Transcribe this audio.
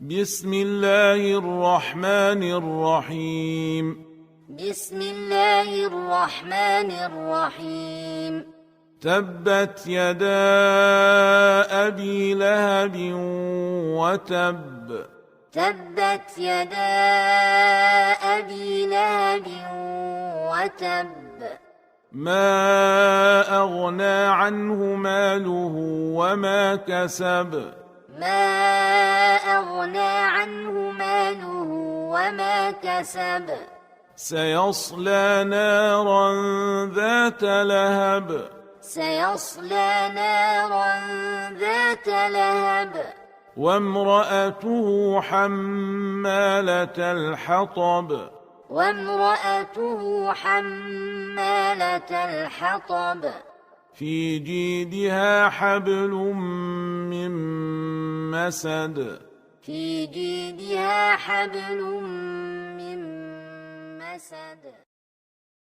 بسم الله الرحمن الرحيم. بسم الله الرحمن الرحيم. تبت يدا أبي لهب وتب. تبت يدا أبي لهب وتب. ما أغنى عنه ماله وما كسب. ما أغنى عنه ماله وما كسب. سيصلى نارا ذات لهب. سيصلى نارا ذات لهب. وامرأته حمالة الحطب. وامرأته حمالة الحطب. في جيدها حبل من مسد. في جيدها حبل من مسد.